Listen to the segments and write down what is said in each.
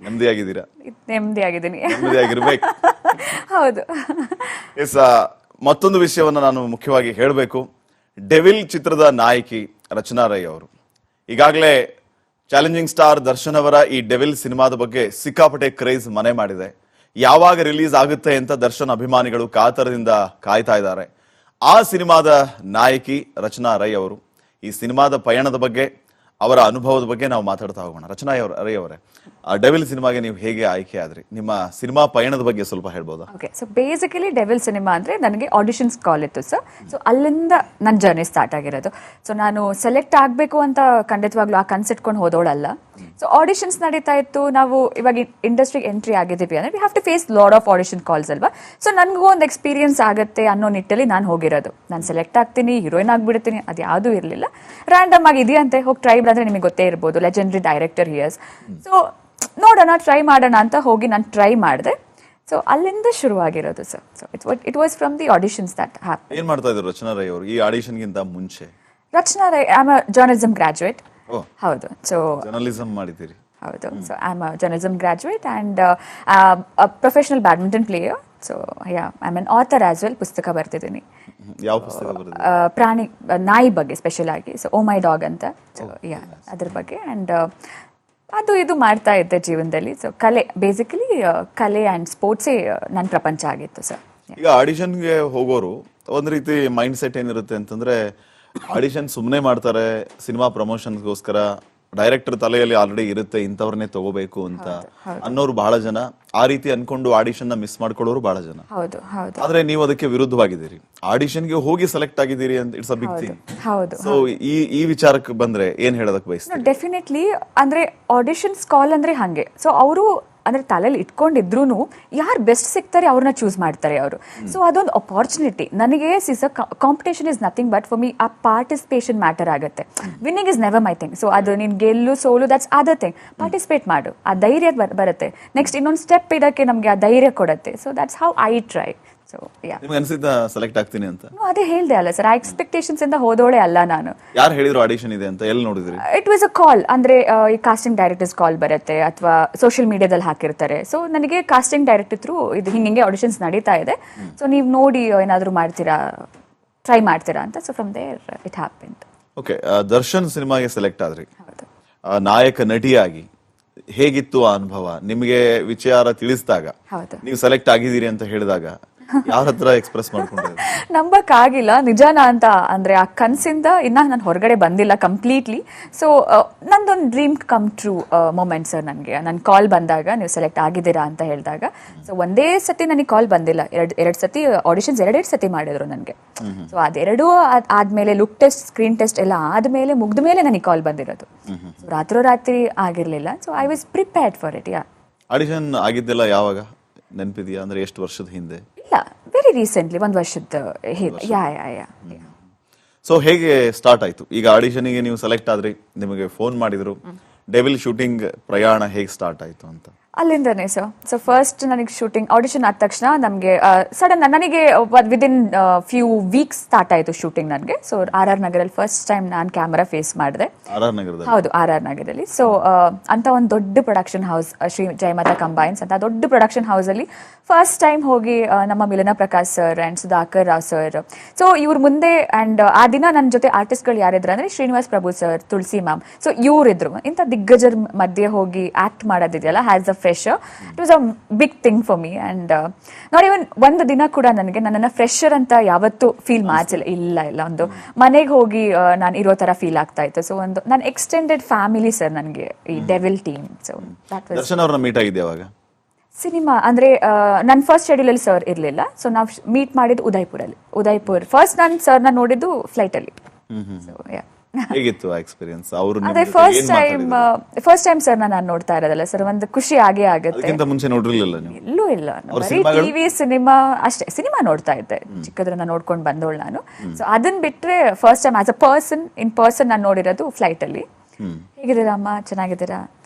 ನೆಮ್ಮದಿಯಾಗಿದ್ದೀರಾ? ನೆಮ್ಮದಿಯಾಗಿದ್ದೀನಿ. ನೆಮ್ಮದಿಯಾಗಿರ್ಬೇಕು. ಹೌದು. ಎಸ್, ಮತ್ತೊಂದು ವಿಷಯವನ್ನ ನಾನು ಮುಖ್ಯವಾಗಿ ಹೇಳಬೇಕು. ಡೆವಿಲ್ ಚಿತ್ರದ ನಾಯಕಿ ರಚನಾ ರೈ ಅವರು ಈಗಾಗಲೇ ಚಾಲೆಂಜಿಂಗ್ ಸ್ಟಾರ್ ದರ್ಶನ್ ಅವರ ಈ ಡೆವಿಲ್ ಸಿನಿಮಾದ ಬಗ್ಗೆ ಸಿಕ್ಕಾಪಟ್ಟೆ ಕ್ರೇಜ್ ಮನೆ ಮಾಡಿದೆ. ಯಾವಾಗ ರಿಲೀಸ್ ಆಗುತ್ತೆ ಅಂತ ದರ್ಶನ್ ಅಭಿಮಾನಿಗಳು ಕಾತರದಿಂದ ಕಾಯ್ತಾ ಇದ್ದಾರೆ. ಆ ಸಿನಿಮಾದ ನಾಯಕಿ ರಚನಾ ರೈ ಅವರು ಈ ಸಿನಿಮಾದ ಪಯಣದ ಬಗ್ಗೆ, ಅವರ ಅನುಭವದ ಬಗ್ಗೆ ನಾವು ಮಾತಾಡ್ತಾ ಹೋಗೋಣ. ರಚನಾ ರೈ ಅವರೇ, ಡೆವಿಲ್ ಸಿನಿಮಾಗೆ ನೀವು ಹೇಗೆ ಆಯ್ಕೆ ಆದ್ರಿ? ನಿಮ್ಮ ಸಿನಿಮಾ ಪಯಣದ ಬಗ್ಗೆ ಸ್ವಲ್ಪ ಹೇಳ್ಬೋದಾ? Okay, so basically devil cinema ಅಂದ್ರೆ ನನಗೆ ಆಡಿಷನ್ಸ್ ಕಾಲ್ ಇತ್ತು ಸರ್. ಸೊ ಅಲ್ಲಿಂದ ನನ್ನ ಜರ್ನಿ ಸ್ಟಾರ್ಟ್ ಆಗಿರೋದು. ಸೊ ನಾನು ಸೆಲೆಕ್ಟ್ ಆಗಬೇಕು ಅಂತ ಖಂಡಿತವಾಗ್ಲೂ ಆ ಕನ್ಸಿಟ್ಕೊಂಡು ಹೋದೋಳಲ್ಲ. ಸೊ ಆಡಿಷನ್ಸ್ ನಡೀತಾ ಇತ್ತು. ನಾವು ಇವಾಗ ಇಂಡಸ್ಟ್ರಿಗೆ ಎಂಟ್ರಿ ಆಗಿದ್ದೀವಿ ಅಂದ್ರೆ we have to face lot of audition calls ಅಲ್ವಾ. ಸೊ ನನಗೂ ಒಂದು ಎಕ್ಸ್ಪೀರಿಯನ್ಸ್ ಆಗುತ್ತೆ ಅನ್ನೋ ನಿಟ್ಟಲ್ಲಿ ನಾನು ಹೋಗಿರೋದು. ನಾನು ಸೆಲೆಕ್ಟ್ ಆಗ್ತೀನಿ, ಹೀರೋಯಿನ್ ಆಗ್ಬಿಡ್ತೀನಿ, ಅದು ಯಾವುದೂ ಇರಲಿಲ್ಲ. ರ್ಯಾಂಡಮ್ ಆಗಿ ಇದೆಯಂತೆ, ಹೋಗಿ ಟ್ರೈ ಅಂದ್ರೆ ನಿಮಗೆ ಗೊತ್ತೇ ಇರ್ಬೋದು, ಲೆಜೆಂಡರಿ ಡೈರೆಕ್ಟರ್ ಹಿಯರ್ಸ್. ಸೊ ನೋಡೋಣ, ಟ್ರೈ ಮಾಡೋಣ ಅಂತ ಹೋಗಿ ನಾನು ಟ್ರೈ ಮಾಡಿದೆ. ಸೊ ಅಲ್ಲಿಂದ ಶುರುವಾಗಿರೋದು sir. So it was from the auditions that happen. ಏನ್ ಮಾಡ್ತಾ ಇದ್ರು ರಚನಾ ರೈ ಅವರು ಈ ಆಡಿಷನ್ಗಿಂತ ಮುಂಚೆ? Rachana Rai I am a journalism graduate. ಹೌದು. ಸೊ ಜರ್ನಲಿಸಮ್ ಮಾಡಿದ್ದೀರಿ? ಹೌದು. So I am a journalism graduate and professional badminton player. So yeah, I am an author as well. ಪುಸ್ತಕ ಬರ್ತಿದ್ದೀನಿ. ಯಾವ ಪುಸ್ತಕ ಬರೆದಿದ್ದೀರಿ? ಪ್ರಾಣಿ, ನಾಯಿ ಬಗ್ಗೆ ಸ್ಪೆಷಲ್ ಆಗಿ. ಸೊ ಓ ಮೈ ಡಾಗ್ ಅಂತ. ಸೊ ಯಾ, ಅದ್ರ ಬಗ್ಗೆ. ಅಂಡ್ ಅದು ಇದು ಮಾಡ್ತಾ ಇದ್ದೆ ಜೀವನದಲ್ಲಿ. ಸೊ ಕಲೆ, ಬೇಸಿಕಲಿ ಕಲೆ ಆ್ಯಂಡ್ ಸ್ಪೋರ್ಟ್ಸೇ ನನ್ನ ಪ್ರಪಂಚ ಆಗಿತ್ತು ಸರ್. ಈಗ ಆಡಿಷನ್ಗೆ ಹೋಗೋರು ಒಂದ್ ರೀತಿ ಮೈಂಡ್ ಸೆಟ್ ಏನಿರುತ್ತೆ ಅಂತಂದ್ರೆ, ಆಡಿಷನ್ ಸುಮ್ಮನೆ ಮಾಡ್ತಾರೆ ಸಿನಿಮಾ ಪ್ರಮೋಷನ್ಗೋಸ್ಕರ, ಡೈರೆಕ್ಟರ್ ತಲೆಯಲ್ಲಿ ಆಲ್ರೆಡಿ ಇರುತ್ತೆ ಇಂಥವ್ರನ್ನೇ ತಗೋಬೇಕು ಅಂತ ಅನ್ನೋರು ಬಹಳ ಜನ, ಆ ರೀತಿ ಅನ್ಕೊಂಡು ಆಡಿಷನ್ ನ ಮಿಸ್ ಮಾಡ್ಕೊಳ್ಳೋರು ಬಹಳ ಜನ. ಹೌದು ಹೌದು. ಆದ್ರೆ ನೀವು ಅದಕ್ಕೆ ವಿರುದ್ಧವಾಗಿದ್ದೀರಿ, ಆಡಿಷನ್ಗೆ ಹೋಗಿ ಸೆಲೆಕ್ಟ್ ಆಗಿದ್ದೀರಿ ಅಂತ. It's a big thing. ಹೌದು. ಸೊ ಈ ವಿಚಾರಕ್ಕೆ ಬಂದ್ರೆ ಏನ್ ಹೇಳೋದಕ್ಕೆ ಬಯಸ್ತೀರಿ? ಡೆಫಿನೆಟ್ಲಿ ಅಂದ್ರೆ ಆಡಿಷನ್ಸ್ ಕಾಲ್ ಅಂದ್ರೆ ಹಂಗೆ. ಸೊ ಅವರು ಅಂದ್ರೆ ತಲೆಯಲ್ಲಿ ಇಟ್ಕೊಂಡಿದ್ರು ಯಾರು ಬೆಸ್ಟ್ ಸಿಗ್ತಾರೆ ಅವ್ರನ್ನ ಚೂಸ್ ಮಾಡ್ತಾರೆ ಅವರು. ಸೊ ಅದೊಂದು ಅಪಾರ್ಚುನಿಟಿ ನನಗೆ. Competition is nothing but for me ಆ ಪಾರ್ಟಿಸಿಪೇಷನ್ ಮ್ಯಾಟರ್ ಆಗುತ್ತೆ. Winning is never my thing. So ಅದು ನೀನು ಗೆಲ್ಲು ಸೋಲು ದಟ್ಸ್ ಅದರ್ ಥಿಂಗ್. ಪಾರ್ಟಿಸಿಪೇಟ್ ಮಾಡು, ಆ ಧೈರ್ಯ ಬರುತ್ತೆ. ನೆಕ್ಸ್ಟ್ ಇನ್ನೊಂದು ಸ್ಟೆಪ್ ಇಡಕ್ಕೆ ನಮಗೆ ಆ ಧೈರ್ಯ ಕೊಡುತ್ತೆ. So that's how I try. So yeah, ನಿಮ್ಗೆ ಅನ್ಸಿದ್ದ ಸೆಲೆಕ್ಟ್ ಆಗ್ತೀನಿ ಅಂತ? ಅದೇ ಹೇಳ್ದೆ ಅಲ್ಲ ಸರ್, ಆ ಎಕ್ಸ್ಪೆಕ್ಟೇಷನ್ಸ್ ಇಂದ ಹೋದೋಳೆ ಅಲ್ಲ ನಾನು. ಯಾರು ಹೇಳಿದ್ರು ಆಡಿಷನ್ ಇದೆ ಅಂತ? ಎಲ್ಲಿ ನೋಡಿದ್ರಿ? ಇಟ್ ವಾಸ್ ಅ ಕಾಲ್. ಅಂದ್ರೆ ಈ ಕಾಸ್ಟಿಂಗ್ ಡೈರೆಕ್ಟರ್ಸ್ ಕಾಲ್ ಬರುತ್ತೆ ಅಥವಾ ಸೋಷಿಯಲ್ ಮೀಡಿಯಾದಲ್ಲಿ ಹಾಕಿರ್ತಾರೆ. ಸೊ ನನಗೆ ಕಾಸ್ಟಿಂಗ್ ಡೈರೆಕ್ಟರ್ ಥ್ರೂ ಇದು ಹಿಂಗೆ ಆಡಿಷನ್ಸ್ ನಡೀತಾ ಇದೆ, ಸೊ ನೀವು ನೋಡಿ ಏನಾದರೂ ಮಾಡ್ತೀರಾ, ಟ್ರೈ ಮಾಡ್ತೀರಾ ಅಂತ. So from there it happened. Okay, Darshan ಸಿನಿಮಾಗೆ ಸೆಲೆಕ್ಟ್ ಆದ್ರಿ, ನಾಯಕ ನಟಿಯಾಗಿ ಹೇಗಿತ್ತು ಆ ಅನುಭವ? ನಿಮಗೆ ವಿಚಾರ ತಿಳಿಸಿದಾಗ, ನೀವು ಸೆಲೆಕ್ಟ್ ಆಗಿದ್ದೀರಿ ಅಂತ ಹೇಳಿದಾಗ ಯಾರ ಹತ್ರ ಎಕ್ಸ್ಪ್ರೆಸ್ ಮಾಡ್ಕೊಂಡಿದ್ದೀರಿ? ನಂಬಕ್ ಆಗಿಲ್ಲ ನಿಜಾನ ಅಂತ. ಅಂದ್ರೆ ಆ ಕನ್ಸಿಂದ ಇನ್ನ ನಾನು ಹೊರಗಡೆ ಬಂದಿಲ್ಲ ಕಂಪ್ಲೀಟ್ಲಿ. ಸೊ ನಂದೊಂದು dream come true moment sir. ನನಗೆ ನನ್ನ ಕಾಲ್ ಬಂದಾಗ ನೀವು ಸೆಲೆಕ್ಟ್ ಆಗಿದ್ದೀರಾ ಅಂತ ಹೇಳಿದಾಗ, ಸೊ ಒಂದೇ ಸತಿ ನನಗೆ ಕಾಲ್ ಬಂದಿಲ್ಲ, ಎರಡು ಸತಿ ಆಡಿಷನ್ಸ್ ಎರಡೆರಡು ಸತಿ ಮಾಡಿದ್ರು ನನಗೆ. ಸೊ ಅದೆರಡೂ ಆದ್ಮೇಲೆ ಲುಕ್ ಟೆಸ್ಟ್, ಸ್ಕ್ರೀನ್ ಟೆಸ್ಟ್ ಎಲ್ಲ ಆದ್ಮೇಲೆ ಮುಗ್ದ ಮೇಲೆ ನನಗೆ ಕಾಲ್ ಬಂದಿರೋದು. ಸೊ ರಾತ್ರಿ ಆಗಿರ್ಲಿಲ್ಲ. So I was prepared for it. Yeah. Audition ಆಗಿದ್ದೆಲ್ಲ ಯಾವಾಗ ನೆನಪಿದೆಯಾ? ಅಂದ್ರೆ ಎಷ್ಟು ವರ್ಷದ ಹಿಂದೆ? ಇಲ್ಲ, ವೆರಿ ರೀಸೆಂಟ್ಲಿ, 1 ವರ್ಷದ. ಸೊ ಹೇಗೆ ಸ್ಟಾರ್ಟ್ ಆಯ್ತು? ಈಗ ಆಡಿಷನ್ಗೆ ನೀವು ಸೆಲೆಕ್ಟ್ ಆದ್ರಿ, ನಿಮಗೆ ಫೋನ್ ಮಾಡಿದ್ರು, ಡೆವಿಲ್ ಶೂಟಿಂಗ್ ಪ್ರಯಾಣ ಹೇಗೆ ಸ್ಟಾರ್ಟ್ ಆಯ್ತು ಅಂತ? ಅಲ್ಲಿಂದನೇ ಸರ್. ಸೊ ಫಸ್ಟ್ ನನಗೆ ಶೂಟಿಂಗ್ ಆಡಿಷನ್ ಆದ ತಕ್ಷಣ ನಮಗೆ ಸಡನ್ ನನಗೆ ವಿದಿನ್ ಫ್ಯೂ ವೀಕ್ಸ್ ಸ್ಟಾರ್ಟ್ ಆಯಿತು ಶೂಟಿಂಗ್ ನನಗೆ. ಸೊ ಆರ್ ಆರ್ ನಗರಲ್ಲಿ ಫಸ್ಟ್ ಟೈಮ್ ನಾನು ಕ್ಯಾಮರಾ ಫೇಸ್ ಮಾಡಿದೆ. ಹೌದು, ಆರ್ ಆರ್ ನಗರಲ್ಲಿ. ಸೊ ಅಂತ ಒಂದು ದೊಡ್ಡ production house, Shri Jayamata combines ಅಂತ ದೊಡ್ಡ ಪ್ರೊಡಕ್ಷನ್ ಹೌಸಲ್ಲಿ ಫಸ್ಟ್ ಟೈಮ್ ಹೋಗಿ ನಮ್ಮ Milana Prakash sir and Sudhakar Rao sir, so ಇವ್ರ ಮುಂದೆ ಆ್ಯಂಡ್ ಆ ದಿನ ನನ್ನ ಜೊತೆ ಆರ್ಟಿಸ್ಟ್ಗಳು ಯಾರಿದ್ರು ಅಂದರೆ Srinivas Prabhu sir, Tulasi ma'am, so ಇವರಿದ್ರು. ಇಂಥ ದಿಗ್ಗಜರ ಮಧ್ಯೆ ಹೋಗಿ ಆ್ಯಕ್ಟ್ ಮಾಡೋದಿದೆಯಲ್ಲ as a fresher, it was a big thing for me. And not even ಒಂದು ದಿನ ಕೂಡ ನನಗೆ ನನ್ನನ್ನು ಫ್ರೆಶರ್ ಅಂತ ಯಾವತ್ತೂ ಫೀಲ್ ಮಾಡಿಸಿಲ್ಲ. ಇಲ್ಲ, ಒಂದು ಮನೆಗೆ ಹೋಗಿ ನಾನು ಇರೋ ಥರ ಫೀಲ್ ಆಗ್ತಾ ಇತ್ತು. ಸೊ ಒಂದು ನನ್ನ ಎಕ್ಸ್ಟೆಂಡೆಡ್ ಫ್ಯಾಮಿಲಿ ಸರ್ ನನಗೆ ಈ ಡೆವಿಲ್ ಟೀಮ್. ಸೊ ದರ್ಶನ್ ಅವ್ರನ್ನ ಮೀಟ್ ಆಗಿದ್ದೆ ಅವಾಗ? ಸಿನಿಮಾ ಅಂದರೆ ನನ್ನ ಫಸ್ಟ್ ಶೆಡ್ಯೂಲಲ್ಲಿ ಸರ್ ಇರಲಿಲ್ಲ. ಸೊ ನಾವು ಮೀಟ್ ಮಾಡಿದ್ದು ಉದಯ್ಪುರ್. ಫಸ್ಟ್ ನಾನು ಸರ್ನ ನೋಡಿದ್ದು ಫ್ಲೈಟಲ್ಲಿ. ಹೇಗಿತ್ತು ಆ ಎಕ್ಸ್ಪೀರಿಯನ್ಸ್? ಅದೇ ಫಸ್ಟ್ ಟೈಮ್ ಸರ್ನ ನಾನು ನೋಡ್ತಾ ಇರೋದಲ್ಲ ಸರ್, ಒಂದು ಖುಷಿ ಆಗೇ ಆಗುತ್ತೆ. ಮುಂಚೆ ನೋಡಿರ್ಲಿಲ್ಲ? ಎಲ್ಲೂ ಇಲ್ಲ, ಬರೀ ಟಿವಿ ಸಿನಿಮಾ ಅಷ್ಟೇ. ಸಿನಿಮಾ ನೋಡ್ತಾ ಇದ್ದೆ ಚಿಕ್ಕದ್ರನ್ನ ನೋಡ್ಕೊಂಡು ಬಂದೋಳು ನಾನು. ಸೊ ಅದನ್ನ ಬಿಟ್ರೆ first time as a person in person ನಾನು ನೋಡಿರೋದು ಫ್ಲೈಟಲ್ಲಿ. ಹೇಗಿದ್ದೀರಾ ಅಮ್ಮ, ಚೆನ್ನಾಗಿದ್ದೀರಾ?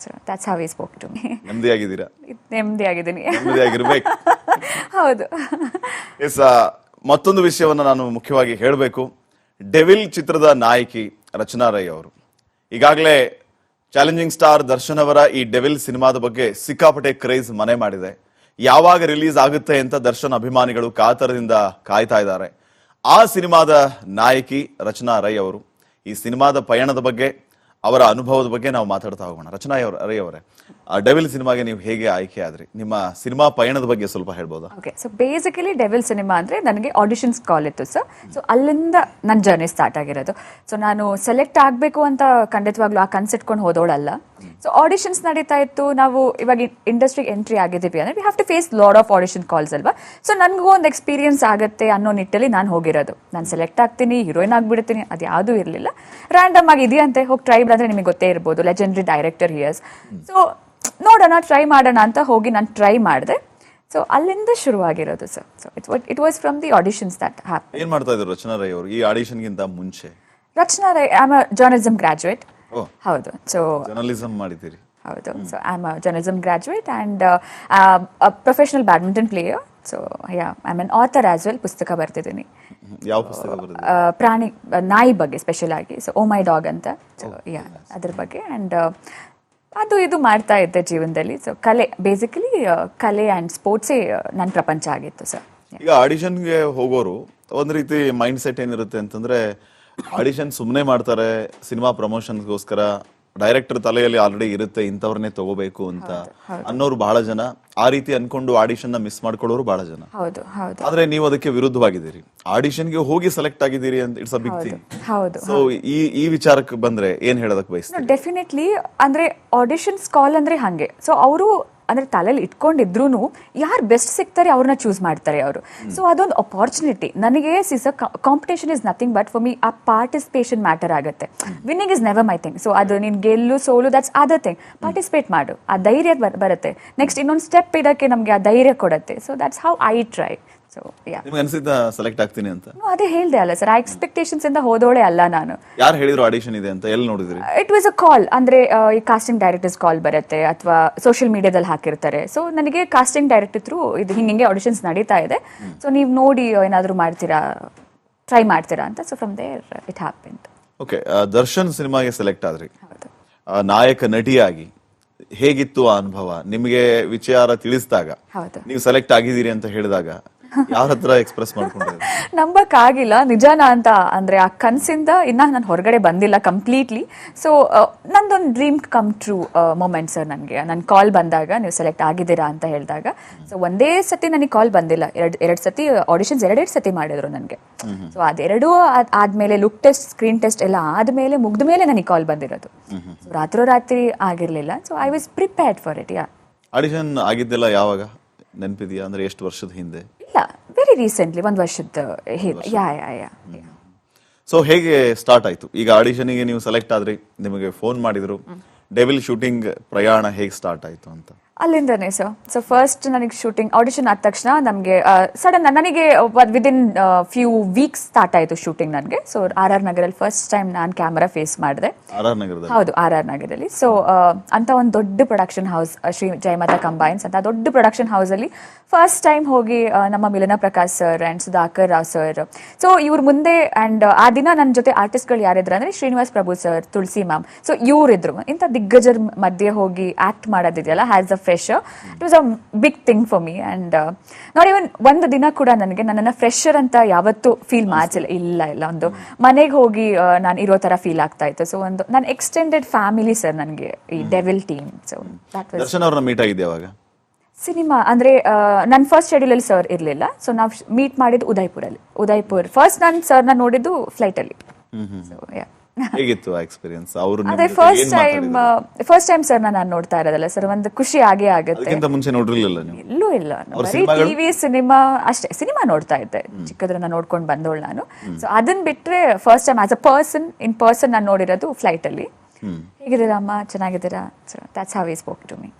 That's how he spoke to me. ನೆಮ್ಮದಿಯಾಗಿದ್ದೀರಾ? ನೆಮ್ಮದಿಯಾಗಿದ್ದೀನಿ. ನೆಮ್ಮದಿಯಾಗಿರ್ಬೇಕು. ಹೌದು. ಎಸ್, ಮತ್ತೊಂದು ವಿಷಯವನ್ನ ನಾನು ಮುಖ್ಯವಾಗಿ ಹೇಳಬೇಕು. ಡೆವಿಲ್ ಚಿತ್ರದ ನಾಯಕಿ ರಚನಾ ರೈ ಅವರು ಈಗಾಗಲೇ ಚಾಲೆಂಜಿಂಗ್ ಸ್ಟಾರ್ ದರ್ಶನ್ ಅವರ ಈ ಡೆವಿಲ್ ಸಿನಿಮಾದ ಬಗ್ಗೆ ಸಿಕ್ಕಾಪಟ್ಟೆ ಕ್ರೇಜ್ ಮನೆ ಮಾಡಿದೆ. ಯಾವಾಗ ರಿಲೀಸ್ ಆಗುತ್ತೆ ಅಂತ ದರ್ಶನ್ ಅಭಿಮಾನಿಗಳು ಕಾತರದಿಂದ ಕಾಯ್ತಾ ಇದ್ದಾರೆ. ಆ ಸಿನಿಮಾದ ನಾಯಕಿ ರಚನಾ ರೈ ಅವರು. ಈ ಸಿನಿಮಾದ ಪಯಣದ ಬಗ್ಗೆ, ಅವರ ಅನುಭವದ ಬಗ್ಗೆ ನಾವು ಮಾತಾಡ್ತಾ ಹೋಗೋಣ. ರಚನಾ ರೈ ಅವರೇ, ಡೆವಿಲ್ ಸಿನಿಮಾಗೆ ನೀವು ಹೇಗೆ ಆಯ್ಕೆ ಆದ್ರಿ? ನಿಮ್ಮ ಸಿನಿಮಾ ಪಯಣದ ಬಗ್ಗೆ ಸ್ವಲ್ಪ ಹೇಳ್ಬೋದಾ? Okay, so basically devil cinema ಅಂದ್ರೆ ನನಗೆ ಆಡಿಷನ್ಸ್ ಕಾಲ್ ಇತ್ತು ಸರ್. ಸೊ ಅಲ್ಲಿಂದ ನನ್ನ ಜರ್ನಿ ಸ್ಟಾರ್ಟ್ ಆಗಿರೋದು. ಸೊ ನಾನು ಸೆಲೆಕ್ಟ್ ಆಗಬೇಕು ಅಂತ ಖಂಡಿತವಾಗ್ಲೂ ಆ ಕನ್ಸಿಟ್ಕೊಂಡು ಹೋದೋಳಲ್ಲ. ಸೊ ಆಡಿಷನ್ಸ್ ನಡೀತಾ ಇತ್ತು. ನಾವು ಇವಾಗ ಇಂಡಸ್ಟ್ರಿಗೆ ಎಂಟ್ರಿ ಆಗಿದ್ದೀವಿ ಅಂದ್ರೆ we have to face lot of audition calls ಅಲ್ವಾ. ಸೊ ನನಗೂ ಒಂದು ಎಕ್ಸ್ಪೀರಿಯನ್ಸ್ ಆಗುತ್ತೆ ಅನ್ನೋ ನಿಟ್ಟಲ್ಲಿ ನಾನು ಹೋಗಿರೋದು. ನಾನು ಸೆಲೆಕ್ಟ್ ಆಗ್ತೀನಿ, ಹೀರೋಯಿನ್ ಆಗಿಬಿಡ್ತೀನಿ, ಅದು ಯಾವುದೂ ಇರಲಿಲ್ಲ. ರ್ಯಾಂಡಮ್ ಆಗಿ ಇದೆಯಂತೆ, ಹೋಗಿ ಟ್ರೈ ಅಂದ್ರೆ ನಿಮಗೆ ಗೊತ್ತೇ ಇರ್ಬೋದು, ಲೆಜೆಂಡರಿ ಡೈರೆಕ್ಟರ್ ಹಿಯರ್ಸ್. ಸೊ ನೋಡೋಣ, ಟ್ರೈ ಮಾಡೋಣ ಅಂತ ಹೋಗಿ ನಾನು ಟ್ರೈ ಮಾಡಿದೆ. ಸೊ ಅಲ್ಲಿಂದ ಶುರುವಾಗಿರೋದು sir. So it was from the auditions that happen. ಏನ್ ಮಾಡ್ತಾ ಇದ್ರು ರಚನಾ ರೈ ಅವರು ಈ ಆಡಿಷನ್ಗಿಂತ ಮುಂಚೆ? Rachana Rai I am a journalism graduate. ಹೌದು. ಸೊ ಜರ್ನಲಿಸಂ ಮಾಡಿದ್ದೀರಿ? ಹೌದು. So I am a journalism graduate and professional badminton player. So yeah, I am an author as well. ಪುಸ್ತಕ ಬರ್ತಿದ್ದೀನಿ. ಯಾವ ಪುಸ್ತಕ ಬರೆದಿದ್ದೀರಿ? ಪ್ರಾಣಿ, ನಾಯಿ ಬಗ್ಗೆ ಸ್ಪೆಷಲ್ ಆಗಿ. ಸೊ ಓ ಮೈ ಡಾಗ್ ಅಂತ. ಸೊ ಯಾ, ಅದ್ರ ಬಗ್ಗೆ. ಆ್ಯಂಡ್ ಅದು ಇದು ಮಾಡ್ತಾ ಇದ್ದೆ ಜೀವನದಲ್ಲಿ. ಸೊ ಕಲೆ, ಬೇಸಿಕಲಿ ಕಲೆ ಆ್ಯಂಡ್ ಸ್ಪೋರ್ಟ್ಸೇ ನನ್ನ ಪ್ರಪಂಚ ಆಗಿತ್ತು ಸರ್. ಈಗ ಆಡಿಷನ್ಗೆ ಹೋಗೋರು ಒಂದ್ ರೀತಿ ಮೈಂಡ್ ಸೆಟ್ ಏನಿರುತ್ತೆ ಅಂತಂದ್ರೆ, ಆಡಿಷನ್ ಸುಮ್ಮನೆ ಮಾಡ್ತಾರೆ ಸಿನಿಮಾ ಪ್ರಮೋಷನ್ಗೋಸ್ಕರ, ಡೈರೆಕ್ಟರ್ ತಲೆಯಲ್ಲಿ ಆಲ್ರೆಡಿ ಇರುತ್ತೆ ಇಂಥವ್ರನ್ನೇ ತಗೋಬೇಕು ಅಂತ ಅನ್ನೋರು ಬಹಳ ಜನ. ಆ ರೀತಿ ಅನ್ಕೊಂಡು ಆಡಿಷನ್ ನ ಮಿಸ್ ಮಾಡ್ಕೊಳ್ಳೋರು ಬಹಳ ಜನ. ಹೌದು ಹೌದು. ಆದ್ರೆ ನೀವು ಅದಕ್ಕೆ ವಿರುದ್ಧವಾಗಿದ್ದೀರಿ. ಆಡಿಷನ್ಗೆ ಹೋಗಿ ಸೆಲೆಕ್ಟ್ ಆಗಿದ್ದೀರಿ ಅಂತ ಇಟ್ಸ್ ಅ ಬಿಗ್ ಥಿಂಗ್. ಹೌದು. ಸೊ ಈ ವಿಚಾರಕ್ಕೆ ಬಂದ್ರೆ ಏನ್ ಹೇಳೋದಕ್ಕೆ ಬಯಸ್ತೀರಿ? ಡೆಫಿನೆಟ್ಲಿ ಅಂದ್ರೆ ಆಡಿಷನ್ಸ್ ಕಾಲ್ ಅಂದ್ರೆ ಹಂಗೆ. ಸೊ ಅವರು ಅಂದ್ರೆ ತಲೆಯಲ್ಲಿ ಇಟ್ಕೊಂಡಿದ್ರು ಯಾರು ಬೆಸ್ಟ್ ಸಿಗ್ತಾರೆ ಅವ್ರನ್ನ ಚೂಸ್ ಮಾಡ್ತಾರೆ ಅವರು. ಸೊ ಅದೊಂದು ಅಪಾರ್ಚುನಿಟಿ ನನಗೆ. Competition is nothing but for me ಆ ಪಾರ್ಟಿಸಿಪೇಷನ್ ಮ್ಯಾಟರ್ ಆಗುತ್ತೆ. Winning is never my thing. So ಅದು ನೀನು ಗೆಲ್ಲು ಸೋಲು ದಟ್ಸ್ ಅದರ್ ಥಿಂಗ್. ಪಾರ್ಟಿಸಿಪೇಟ್ ಮಾಡು, ಆ ಧೈರ್ಯ ಬರುತ್ತೆ. ನೆಕ್ಸ್ಟ್ ಇನ್ನೊಂದು ಸ್ಟೆಪ್ ಇದಕ್ಕೆ ನಮಗೆ ಆ ಧೈರ್ಯ ಕೊಡುತ್ತೆ. So that's how I try. So yeah. ನಿಮ್ಗೆ ಅನ್ಸಿದ್ದ ಸೆಲೆಕ್ಟ್ ಆಗ್ತೀನಿ ಅಂತ? ಅದೇ ಹೇಳ್ದೆ ಅಲ್ಲ ಸರ್, ಆ ಎಕ್ಸ್ಪೆಕ್ಟೇಷನ್ಸ್ ಇಂದ ಹೋದೋಳೆ ಅಲ್ಲ ನಾನು. ಯಾರು ಹೇಳಿದ್ರು ಆಡಿಷನ್ ಇದೆ ಅಂತ? ಎಲ್ಲಿ ನೋಡಿದ್ರಿ? ಇಟ್ ವಾಸ್ ಅ ಕಾಲ್. ಅಂದ್ರೆ ಈ ಕಾಸ್ಟಿಂಗ್ ಡೈರೆಕ್ಟರ್ಸ್ ಕಾಲ್ ಬರುತ್ತೆ ಅಥವಾ ಸೋಷಿಯಲ್ ಮೀಡಿಯಾದಲ್ಲಿ ಹಾಕಿರ್ತಾರೆ. ಸೊ ನನಗೆ ಕಾಸ್ಟಿಂಗ್ ಡೈರೆಕ್ಟರ್ ಥ್ರೂ ಇದು ಹಿಂಗೆ ಆಡಿಷನ್ಸ್ ನಡೀತಾ ಇದೆ, ಸೊ ನೀವು ನೋಡಿ ಏನಾದರೂ ಮಾಡ್ತೀರಾ, ಟ್ರೈ ಮಾಡ್ತೀರಾ ಅಂತ. So from there it happen. Okay, Darshan ಸಿನಿಮಾಗೆ ಸೆಲೆಕ್ಟ್ ಆದ್ರಿ. ಹೌದು. ನಾಯಕ ನಟಿಯಾಗಿ ಹೇಗಿತ್ತು ಆ ಅನುಭವ? ನಿಮಗೆ ವಿಚಾರ ತಿಳಿಸಿದಾಗ, ಹೌದು, ನೀವು ಸೆಲೆಕ್ಟ್ ಆಗಿದ್ದೀರಿ ಅಂತ ಹೇಳಿದಾಗ ಯಾರ ಹತ್ರ ಎಕ್ಸ್ಪ್ರೆಸ್ ಮಾಡ್ಕೊಂಡಿದ್ದೀರಿ? ನಂಬಕ್ಕಾಗಿಲ್ಲ ನಿಜಾನ ಅಂತ. ಅಂದ್ರೆ ಆ ಕನಸಿಂದ ಇನ್ನ ನಾನು ಹೊರಗಡೆ ಬಂದಿಲ್ಲ ಕಂಪ್ಲೀಟ್ಲಿ. ಸೊ ನಂದೊಂದು dream come true moment sir. ನನಗೆ ನನ್ನ ಕಾಲ್ ಬಂದಾಗ ನೀವು ಸೆಲೆಕ್ಟ್ ಆಗಿದ್ದೀರಾ ಅಂತ ಹೇಳಿದಾಗ, ಸೊ ಒಂದೇ ಸತಿ ನನಗೆ ಕಾಲ್ ಬಂದಿಲ್ಲ, ಎರಡು ಸತಿ ಆಡಿಷನ್ಸ್ ಎರಡೆರಡು ಸತಿ ಮಾಡಿದ್ರು ನನಗೆ. ಸೊ ಅದೆರಡೂ ಆದ್ಮೇಲೆ ಲುಕ್ ಟೆಸ್ಟ್, ಸ್ಕ್ರೀನ್ ಟೆಸ್ಟ್ ಎಲ್ಲ ಆದ್ಮೇಲೆ ಮುಗ್ದ ಮೇಲೆ ನನಗೆ ಕಾಲ್ ಬಂದಿರೋದು. ಸೊ ರಾತ್ರಿ ಆಗಿರ್ಲಿಲ್ಲ. So I was prepared for it. Yeah. Audition ಆಗಿದ್ದೆಲ್ಲ ಯಾವಾಗ ನೆನಪಿದೆಯಾ? ಅಂದ್ರೆ ಎಷ್ಟು ವರ್ಷದ ಹಿಂದೆ? ಇಲ್ಲ, ವೆರಿ ರೀಸೆಂಟ್ಲಿ, ಒಂದು ವರ್ಷದ. ಯಾ ಯಾ ಯಾ. ಸೊ ಹೇಗೆ ಸ್ಟಾರ್ಟ್ ಆಯ್ತು? ಈಗ ಆಡಿಷನ್ಗೆ ನೀವು ಸೆಲೆಕ್ಟ್ ಆದ್ರಿ, ನಿಮಗೆ ಫೋನ್ ಮಾಡಿದ್ರು, ಡೆವಿಲ್ ಶೂಟಿಂಗ್ ಪ್ರಯಾಣ ಹೇಗೆ ಸ್ಟಾರ್ಟ್ ಆಯ್ತು ಅಂತ? ಅಲ್ಲಿಂದನೇ ಸರ್. ಸೊ ಫಸ್ಟ್ ನನಗೆ ಶೂಟಿಂಗ್ ಆಡಿಷನ್ ಆದ ತಕ್ಷಣ ನಮಗೆ ಸಡನ್ ನನಗೆ ವಿದಿನ್ ಫ್ಯೂ ವೀಕ್ಸ್ ಸ್ಟಾರ್ಟ್ ಆಯಿತು ಶೂಟಿಂಗ್ ನನಗೆ. ಸೊ RR ನಗರಲ್ಲಿ ಫಸ್ಟ್ ಟೈಮ್ ನಾನು ಕ್ಯಾಮರಾ ಫೇಸ್ ಮಾಡಿದೆ. RR ನಗರದಲ್ಲಿ? ಹೌದು, RR ನಗರದಲ್ಲಿ. ಸೊ ಅಂತ ಒಂದು ದೊಡ್ಡ production house, Shri Jayamata combines ಅಂತ ದೊಡ್ಡ ಪ್ರೊಡಕ್ಷನ್ ಹೌಸಲ್ಲಿ ಫಸ್ಟ್ ಟೈಮ್ ಹೋಗಿ ನಮ್ಮ Milana Prakash sir and Sudhakar Rao sir, so ಇವ್ರ ಮುಂದೆ ಆ್ಯಂಡ್ ಆ ದಿನ ನನ್ನ ಜೊತೆ ಆರ್ಟಿಸ್ಟ್ಗಳು ಯಾರಿದ್ರು ಅಂದರೆ Srinivas Prabhu sir, Tulasi ma'am. So ಇವರಿದ್ರು. ಇಂಥ ದಿಗ್ಗಜರ ಮಧ್ಯೆ ಹೋಗಿ ಆ್ಯಕ್ಟ್ ಮಾಡೋದಿದೆಯಲ್ಲ as a fresher, it was a big thing for me. And not even ಒಂದು ದಿನ ಕೂಡ ನನಗೆ ನನ್ನನ್ನು ಫ್ರೆಶರ್ ಅಂತ ಯಾವತ್ತೂ ಫೀಲ್ ಮಾಡಿಸಿಲ್ಲ. ಇಲ್ಲ, ಒಂದು ಮನೆಗೆ ಹೋಗಿ ನಾನು ಇರೋ ಥರ ಫೀಲ್ ಆಗ್ತಾ ಇತ್ತು. ಸೊ ಒಂದು ನನ್ನ ಎಕ್ಸ್ಟೆಂಡೆಡ್ ಫ್ಯಾಮಿಲಿ ಸರ್ ನನಗೆ ಈ ಡೆವಿಲ್ ಟೀಮ್. ಸೊ ದರ್ಶನ್ ಅವ್ರನ್ನ ಮೀಟ್ ಆಗಿದ್ದೆ ಅವಾಗ? ಸಿನಿಮಾ ಅಂದರೆ ನನ್ನ ಫಸ್ಟ್ ಶೆಡ್ಯೂಲಲ್ಲಿ ಸರ್ ಇರಲಿಲ್ಲ. ಸೊ ನಾವು ಮೀಟ್ ಮಾಡಿದ್ದು ಉದಯ್ಪುರ್. ಫಸ್ಟ್ ನಾನು ಸರ್ನ ನೋಡಿದ್ದು ಫ್ಲೈಟಲ್ಲಿ. ಹೇಗಿತ್ತು ಆ ಎಕ್ಸ್ಪೀರಿಯನ್ಸ್? ಅವರು ಅದೇ ಫಸ್ಟ್ ಟೈಮ್ ಸರ್ನ ನಾನು ನೋಡ್ತಾ ಇರೋದಲ್ಲ ಸರ್, ಒಂದು ಖುಷಿ ಆಗೇ ಆಗುತ್ತೆ. ಅದಕ್ಕಿಂತ ಮುಂಚೆ ನೋಡಿರ್ಲಿಲ್ಲ ನೀವು? ಎಲ್ಲೂ ಇಲ್ಲ, ಟಿವಿ ಸಿನಿಮಾ ಅಷ್ಟೇ. ಸಿನಿಮಾ ನೋಡ್ತಾ ಇದ್ದೆ ಚಿಕ್ಕದ್ರನ್ನ ನೋಡ್ಕೊಂಡು ಬಂದೋಳು ನಾನು. ಸೊ ಅದನ್ನ ಬಿಟ್ರೆ first time as a person in person ನಾನು ನೋಡಿರೋದು ಫ್ಲೈಟಲ್ಲಿ. ಹೇಗಿದ್ದೀರಾ ಅಮ್ಮ, ಚೆನ್ನಾಗಿದ್ದೀರಾ? So that's how he spoke to me.